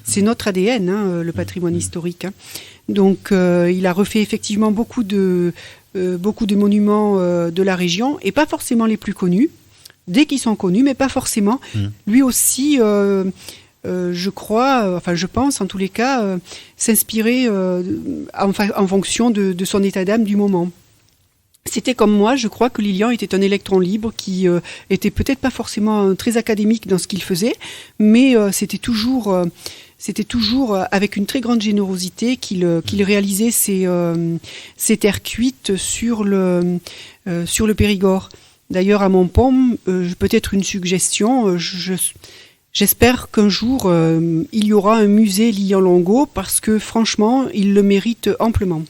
B: C'est notre ADN, le patrimoine historique. Donc, il a refait effectivement beaucoup de monuments de la région, et pas forcément les plus connus, dès qu'ils sont connus, mais pas forcément. Lui aussi, je pense en tous les cas, s'inspirer en fonction de son état d'âme du moment. C'était comme moi, je crois que Lilian était un électron libre qui était peut-être pas forcément très académique dans ce qu'il faisait, mais c'était toujours avec une très grande générosité qu'il réalisait ses terres cuites sur le Périgord. D'ailleurs, à Montpont, peut-être une suggestion, j'espère qu'un jour, il y aura un musée Lilian Longo, parce que franchement, il le mérite amplement.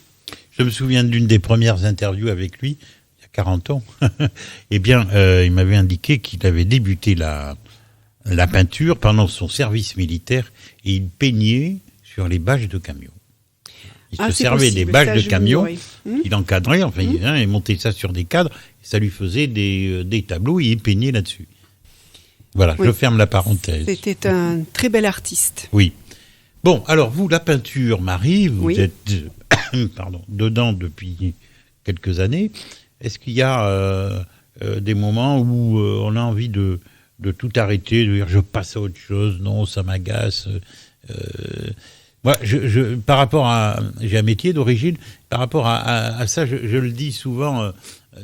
A: Je me souviens d'une des premières interviews avec lui, il y a 40 ans. Eh bien, il m'avait indiqué qu'il avait débuté la peinture pendant son service militaire et il peignait sur les bâches de camions. Il se servait des bâches de camions, il encadrait, il montait ça sur des cadres, et ça lui faisait des tableaux et il peignait là-dessus. Voilà, je ferme la parenthèse.
B: C'était un très bel artiste.
A: Oui. Bon, alors vous, la peinture, Marie, vous êtes dedans depuis quelques années. Est-ce qu'il y a des moments où on a envie de tout arrêter, de dire je passe à autre chose, non, ça m'agace. Moi, par rapport à... J'ai un métier d'origine, par rapport à ça, je le dis souvent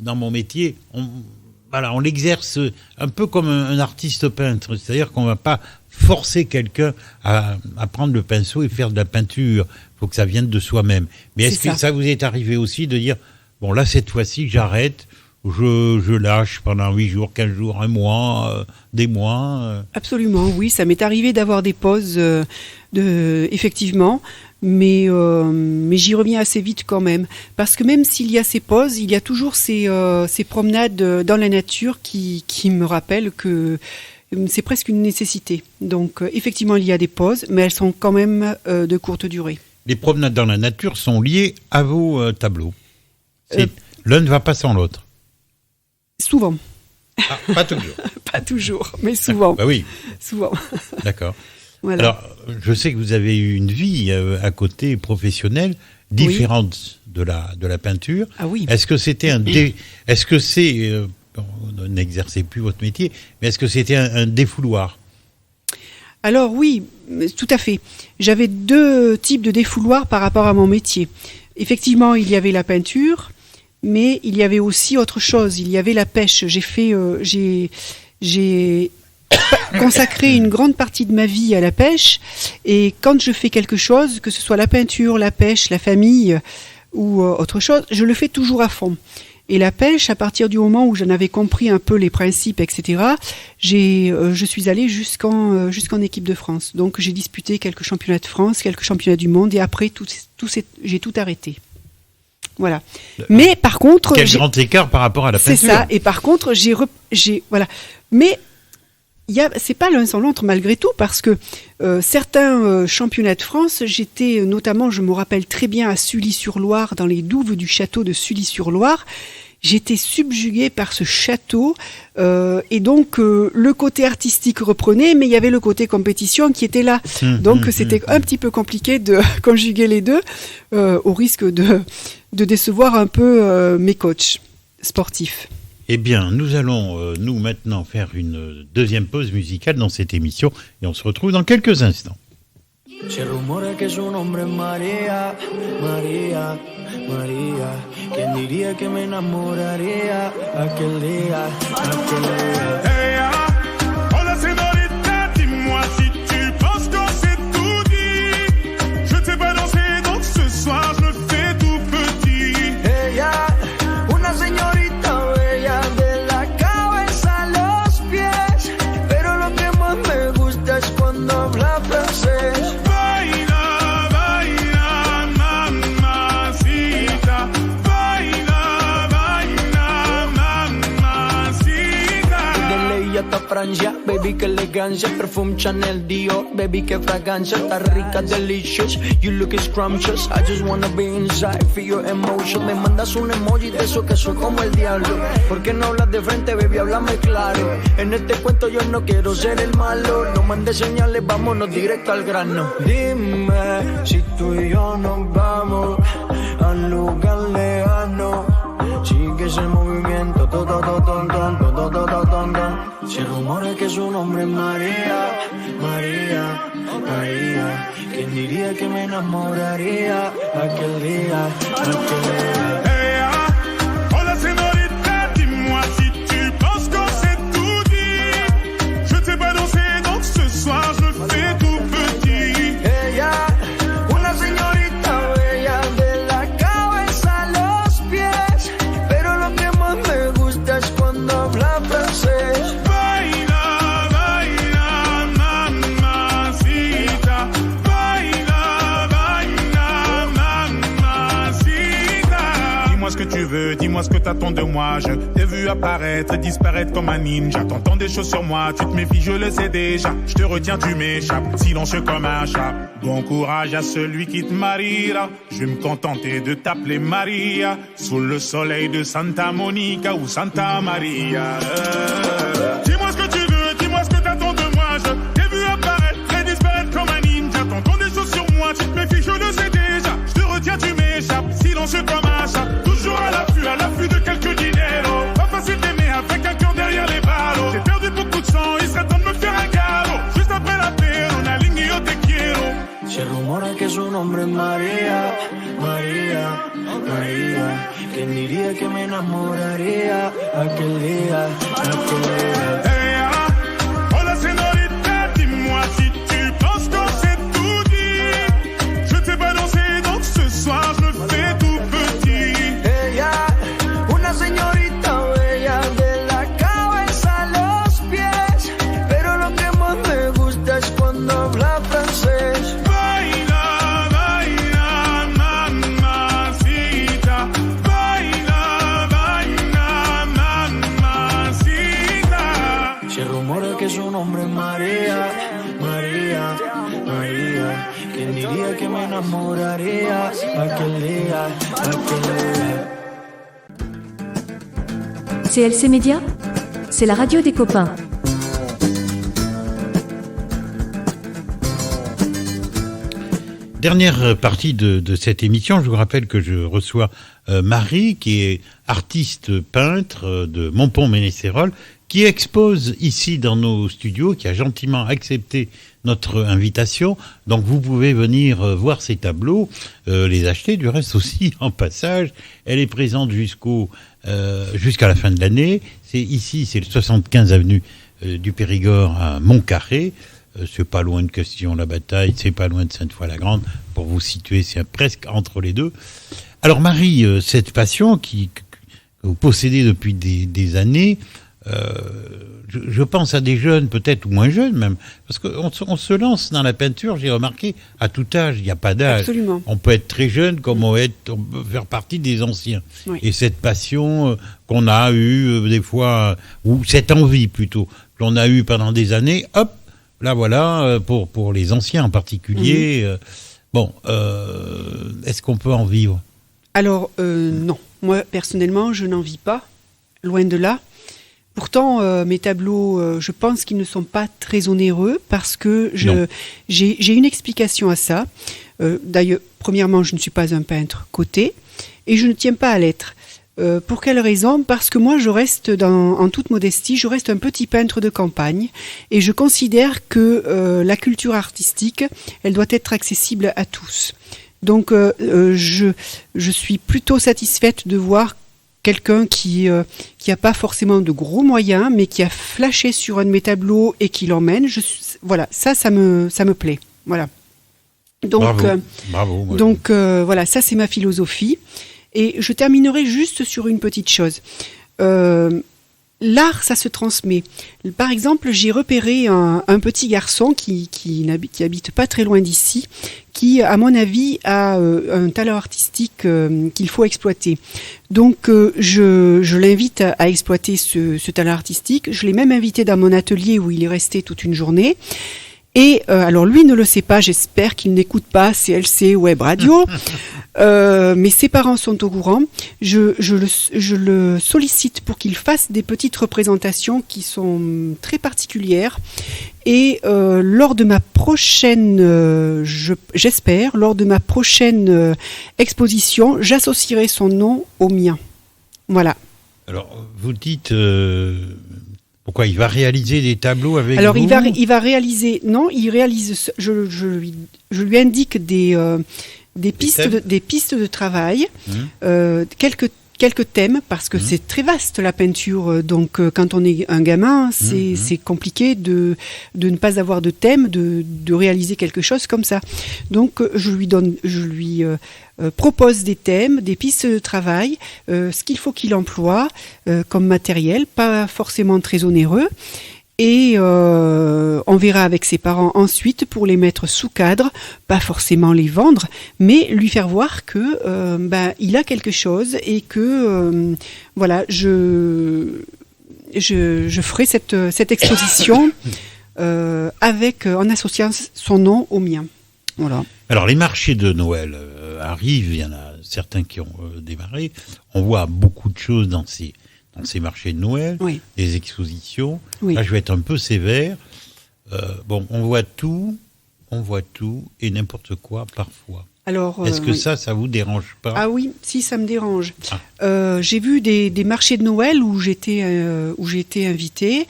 A: dans mon métier, on l'exerce un peu comme un artiste peintre, c'est-à-dire qu'on ne va pas forcer quelqu'un à prendre le pinceau et faire de la peinture. Il faut que ça vienne de soi-même. Mais est-ce que ça vous est arrivé aussi de dire, bon là, cette fois-ci, j'arrête, je lâche pendant 8 jours, 15 jours, un mois, des mois
B: Absolument, oui. Ça m'est arrivé d'avoir des pauses, effectivement, mais j'y reviens assez vite quand même. Parce que même s'il y a ces pauses, il y a toujours ces promenades dans la nature qui me rappellent que c'est presque une nécessité. Donc, effectivement, il y a des pauses, mais elles sont quand même de courte durée.
A: Les promenades dans la nature sont liées à vos tableaux. L'un ne va pas sans l'autre.
B: Souvent.
A: Pas toujours.
B: Pas toujours, mais souvent.
A: Bah oui.
B: Souvent.
A: D'accord.
B: Voilà.
A: Alors, je sais que vous avez eu une vie à côté professionnelle différente de la peinture.
B: Ah oui.
A: Est-ce que c'était vous n'exercez plus votre métier, mais est-ce que c'était un défouloir?
B: Alors oui, tout à fait. J'avais 2 types de défouloirs par rapport à mon métier. Effectivement, il y avait la peinture, mais il y avait aussi autre chose. Il y avait la pêche. J'ai consacré une grande partie de ma vie à la pêche, et quand je fais quelque chose, que ce soit la peinture, la pêche, la famille ou autre chose, je le fais toujours à fond. Et la pêche, à partir du moment où j'en avais compris un peu les principes, etc., je suis allée jusqu'en équipe de France. Donc j'ai disputé quelques championnats de France, quelques championnats du monde, et après j'ai tout arrêté. Voilà. Mais par contre,
A: quel grand écart par rapport à la peinture.
B: C'est ça. Et par contre, voilà. Mais c'est pas l'un sans l'autre malgré tout, parce que certains championnats de France, j'étais notamment, je me rappelle très bien, à Sully-sur-Loire, dans les douves du château de Sully-sur-Loire. J'étais subjuguée par ce château, et donc le côté artistique reprenait, mais il y avait le côté compétition qui était là. Donc c'était un petit peu compliqué de conjuguer les deux, au risque de décevoir un peu mes coachs sportifs.
A: Eh bien, nous allons, nous, maintenant, faire une deuxième pause musicale dans cette émission, et on se retrouve dans quelques instants.
C: Se rumora que su nombre es María, María, María. ¿Quién diría que me enamoraría aquel día, aquel día? Hey, hola señorita, dis-moi si tu penses qu'on s'est tout dit. Je ne sais pas danser, donc ce soir je me fais tout petit. Ella, una señorita bella de la cabeza a los pies, pero lo que más me gusta es cuando habla francés. Hasta Francia, baby, que elegancia, perfume Chanel, Dior, baby, que fragancia, está rica, delicious, you look scrumptious, I just wanna be inside, feel your emotion, me mandas un emoji de eso que soy como el diablo, ¿por qué no hablas de frente, baby, háblame claro, en este cuento yo no quiero ser el malo, no mandes señales, vámonos directo al grano, dime, si tú y yo nos vamos al lugar lejano, sigue ese movimiento, se rumora que su nombre es María, María, María. ¿Quién diría que me enamoraría aquel día, aquel día? Hey, hola señorita, dis-moi si tu penses qu'on s'est tout dit. Je ne sais pas danser, donc ce soir je me fais tout petit. Ella, una señorita bella de la cabeza a los pies, pero lo que más me gusta es cuando habla francés. Dis-moi ce que tu veux, dis-moi ce que t'attends de moi. Je t'ai vu apparaître et disparaître comme un ninja. T'entends des choses sur moi, tu te méfies, je le sais déjà. Je te retiens, tu m'échappes, silencieux comme un chat. Bon courage à celui qui te mariera. Je vais me contenter de t'appeler Maria, sous le soleil de Santa Monica ou Santa Maria. Dis-moi ce que tu veux, dis-moi ce que t'attends de moi. Je t'ai vu apparaître et disparaître comme un ninja. T'entends des choses sur moi, tu te méfies, je le sais déjà. Je te retiens, tu m'échappes, silencieux comme un chat. Toujours à l'affût de quelques dinero. Pas facile d'aimer avec un cœur derrière les ballots. J'ai perdu beaucoup de sang, il serait temps de me faire un galop. Juste après la paix, on aligne yo te quiero. Se rumora que su nombre es María, María, María. ¿Quién diría que me enamoraría aquel día, aquel día? Hey, hola señorita, dis-moi si tu penses qu'on s'est tout dit. Je ne sais pas danser, donc ce soir je me fais tout petit. Ella, una señorita bella de la cabeza a los pies, pero lo que más me gusta es cuando habla francés. Que su nombre es María, María, María. ¿Quién diría que me enamoraría aquel día, aquel día?
D: CLC Média, c'est la radio des copains.
A: Dernière partie de cette émission, je vous rappelle que je reçois Marie, qui est artiste peintre de Montpont-Ménécérol, qui expose ici dans nos studios, qui a gentiment accepté notre invitation. Donc vous pouvez venir voir ses tableaux, les acheter du reste aussi en passage. Elle est présente jusqu'à la fin de l'année. C'est le 75 avenue du Périgord à Montcarré. C'est pas loin de Castillon-la-Bataille, c'est pas loin de Sainte-Foy-la-Grande. Pour vous situer, c'est presque entre les deux. Alors Marie, cette passion que vous possédez depuis des années, je pense à des jeunes, peut-être, ou moins jeunes même, parce qu'on se lance dans la peinture, j'ai remarqué, à tout âge, il n'y a pas d'âge.
B: Absolument.
A: On peut être très jeune comme on peut faire partie des anciens.
B: Oui.
A: Et cette passion qu'on a eue des fois, ou cette envie plutôt, qu'on a eue pendant des années, hop, là voilà, pour les anciens en particulier. Est-ce qu'on peut en vivre ?
B: Alors, non. Moi, personnellement, je n'en vis pas. Loin de là. Pourtant, mes tableaux, je pense qu'ils ne sont pas très onéreux parce que j'ai une explication à ça. D'ailleurs, premièrement, je ne suis pas un peintre coté et je ne tiens pas à l'être. Pour quelle raison ? Parce que moi, je reste, en toute modestie, je reste un petit peintre de campagne et je considère que la culture artistique, elle doit être accessible à tous. Donc, je suis plutôt satisfaite de voir quelqu'un qui a pas forcément de gros moyens, mais qui a flashé sur un de mes tableaux et qui l'emmène. Voilà, ça me plaît. Voilà. Donc,
A: Bravo.
B: Donc, voilà, ça c'est ma philosophie. Et je terminerai juste sur une petite chose. L'art, ça se transmet. Par exemple, j'ai repéré un petit garçon qui habite pas très loin d'ici, qui, à mon avis, a un talent artistique qu'il faut exploiter. Donc, je l'invite à exploiter ce talent artistique. Je l'ai même invité dans mon atelier où il est resté toute une journée. Et alors lui ne le sait pas, j'espère qu'il n'écoute pas CLC Web Radio, mais ses parents sont au courant. Je le sollicite pour qu'il fasse des petites représentations qui sont très particulières. Et lors de ma prochaine, j'espère, lors de ma prochaine exposition, j'associerai son nom au mien. Voilà.
A: Alors, vous dites... Pourquoi il va réaliser des tableaux avec
B: Alors,
A: vous ?
B: il va réaliser. Non, il réalise. Je lui indique des pistes de travail, quelques thèmes, parce que c'est très vaste la peinture. Donc, quand on est un gamin, c'est compliqué de ne pas avoir de thème, de réaliser quelque chose comme ça. Donc, je lui propose des thèmes, des pistes de travail, ce qu'il faut qu'il emploie comme matériel, pas forcément très onéreux. Et on verra avec ses parents ensuite pour les mettre sous cadre, pas forcément les vendre, mais lui faire voir que il a quelque chose et que voilà, je ferai cette exposition en associant son nom au mien. Voilà.
A: Alors les marchés de Noël arrivent, il y en a certains qui ont démarré. On voit beaucoup de choses dans ces marchés de Noël,
B: oui.
A: Des expositions.
B: Oui.
A: Là, je vais être un peu sévère. On voit tout et n'importe quoi parfois.
B: Alors,
A: est-ce que ça vous dérange pas ?
B: Ah oui, si, ça me dérange. J'ai vu des marchés de Noël où j'étais invitée.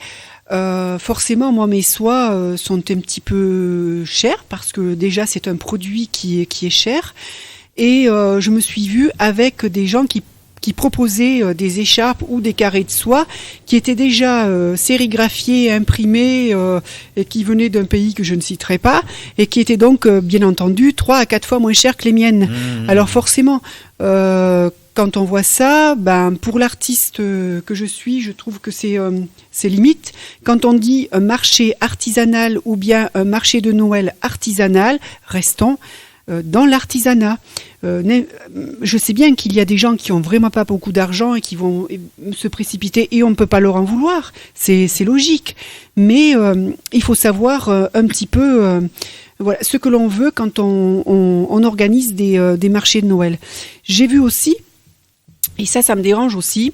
B: Forcément, moi, mes soies sont un petit peu chères parce que déjà, c'est un produit qui est cher. Et je me suis vue avec des gens qui proposaient des écharpes ou des carrés de soie qui étaient déjà sérigraphiés, imprimés et qui venaient d'un pays que je ne citerai pas et qui étaient donc, bien entendu, 3 à 4 fois moins chers que les miennes. Alors forcément, quand on voit ça, pour l'artiste que je suis, je trouve que c'est limite. Quand on dit un marché artisanal ou bien un marché de Noël artisanal, restons dans l'artisanat. Je sais bien qu'il y a des gens qui ont vraiment pas beaucoup d'argent et qui vont se précipiter et on ne peut pas leur en vouloir. C'est logique. Mais il faut savoir un petit peu voilà, ce que l'on veut quand on organise des marchés de Noël. J'ai vu aussi, et ça me dérange aussi,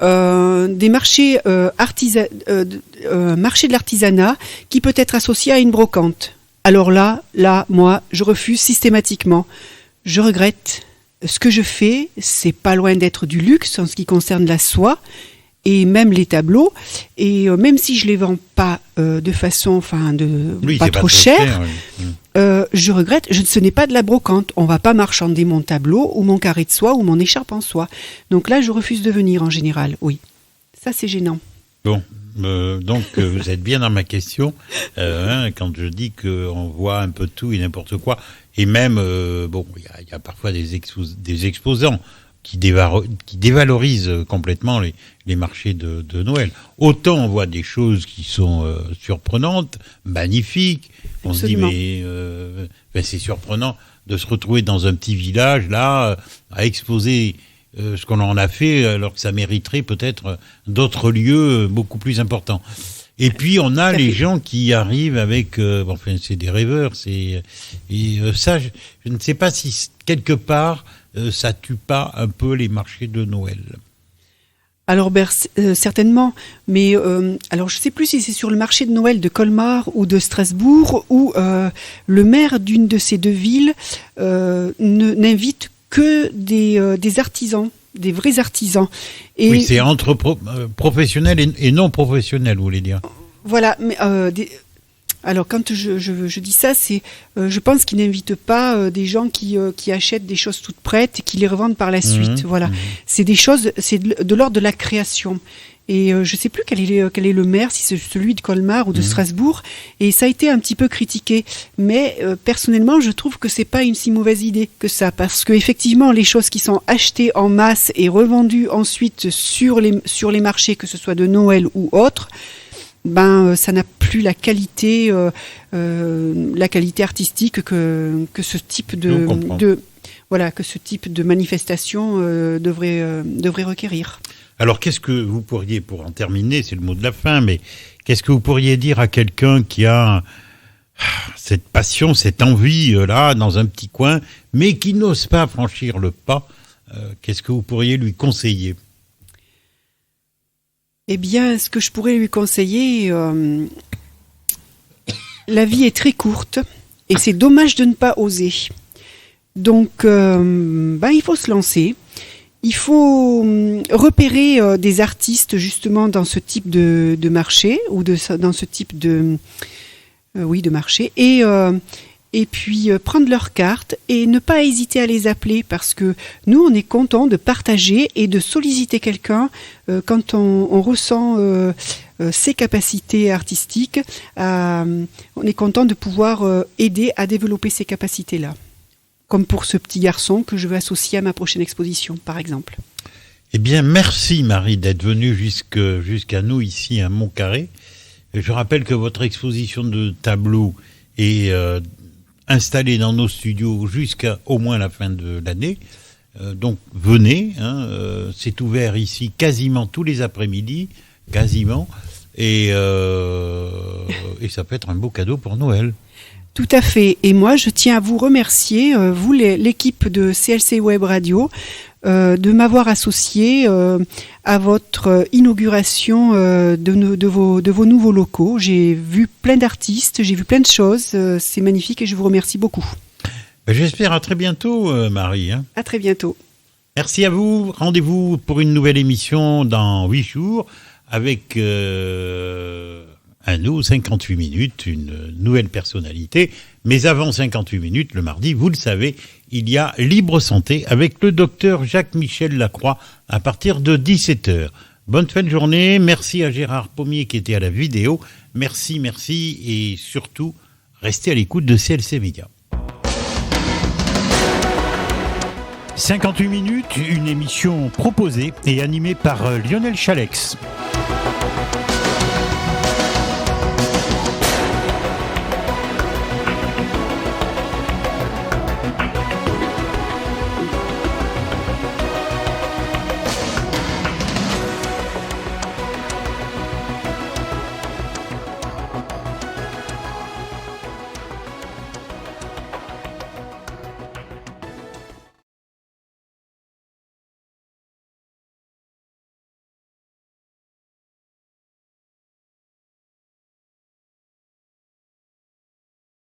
B: des marchés marché de l'artisanat qui peut être associé à une brocante. Alors là, moi, je refuse systématiquement. Je regrette. Ce que je fais, c'est pas loin d'être du luxe en ce qui concerne la soie et même les tableaux. Et même si je les vends pas de façon, pas trop cher, je regrette. Ce n'est pas de la brocante. On va pas marchander mon tableau ou mon carré de soie ou mon écharpe en soie. Donc là, je refuse de venir en général. Oui, ça c'est gênant.
A: Bon. Donc vous êtes bien dans ma question quand je dis qu'on voit un peu tout et n'importe quoi, et même il y a parfois des exposants qui dévalorisent complètement les marchés de Noël. Autant on voit des choses qui sont surprenantes, magnifiques. On
B: Absolument.
A: se dit mais c'est surprenant de se retrouver dans un petit village là à exposer ce qu'on en a fait, alors que ça mériterait peut-être d'autres lieux beaucoup plus importants. Et puis on a les gens qui arrivent avec, c'est des rêveurs, ça, je ne sais pas si quelque part ça tue pas un peu les marchés de Noël.
B: Alors certainement, mais alors je sais plus si c'est sur le marché de Noël de Colmar ou de Strasbourg où le maire d'une de ces deux villes n'invite que des artisans, des vrais artisans. Et
A: oui, c'est entre professionnels et non professionnels, vous voulez dire.
B: Voilà, mais alors quand je dis ça, c'est je pense qu'ils n'invitent pas des gens qui achètent des choses toutes prêtes et qui les revendent par la suite. Voilà, c'est des choses, c'est de l'ordre de la création. Et je sais plus quel est le maire, si c'est celui de Colmar ou de Strasbourg, et ça a été un petit peu critiqué. Mais personnellement, je trouve que c'est pas une si mauvaise idée que ça, parce que effectivement, les choses qui sont achetées en masse et revendues ensuite sur les marchés, que ce soit de Noël ou autres, ça n'a plus la qualité artistique que ce type que ce type de manifestation devrait requérir.
A: Alors, qu'est-ce que vous pourriez, pour en terminer, c'est le mot de la fin, mais qu'est-ce que vous pourriez dire à quelqu'un qui a cette passion, cette envie, là, dans un petit coin, mais qui n'ose pas franchir le pas? Qu'est-ce que vous pourriez lui conseiller?
B: Eh bien, ce que je pourrais lui conseiller, la vie est très courte et c'est dommage de ne pas oser. Donc, il faut se lancer. Il faut repérer des artistes justement dans ce type de marché ou dans ce type de marché et puis prendre leurs cartes et ne pas hésiter à les appeler parce que nous on est content de partager et de solliciter quelqu'un quand on ressent ses capacités artistiques. On est content de pouvoir aider à développer ces capacités-là. Comme pour ce petit garçon que je veux associer à ma prochaine exposition, par exemple.
A: Eh bien, merci Marie d'être venue jusqu'à nous ici à Montcarré. Je rappelle que votre exposition de tableaux est installée dans nos studios jusqu'à au moins la fin de l'année. Donc venez, c'est ouvert ici quasiment tous les après-midi, quasiment, et ça peut être un beau cadeau pour Noël.
B: Tout à fait. Et moi, je tiens à vous remercier, vous, l'équipe de CLC Web Radio, de m'avoir associé à votre inauguration de vos nouveaux locaux. J'ai vu plein d'artistes, j'ai vu plein de choses. C'est magnifique et je vous remercie beaucoup.
A: J'espère à très bientôt, Marie.
B: À très bientôt.
A: Merci à vous. Rendez-vous pour une nouvelle émission dans 8 jours avec... à nous, 58 minutes, une nouvelle personnalité. Mais avant 58 minutes, le mardi, vous le savez, il y a Libre Santé avec le docteur Jacques-Michel Lacroix à partir de 17h. Bonne fin de journée. Merci à Gérard Pommier qui était à la vidéo. Merci et surtout, restez à l'écoute de CLC Média. 58 minutes, une émission proposée et animée par Lionel Chalex.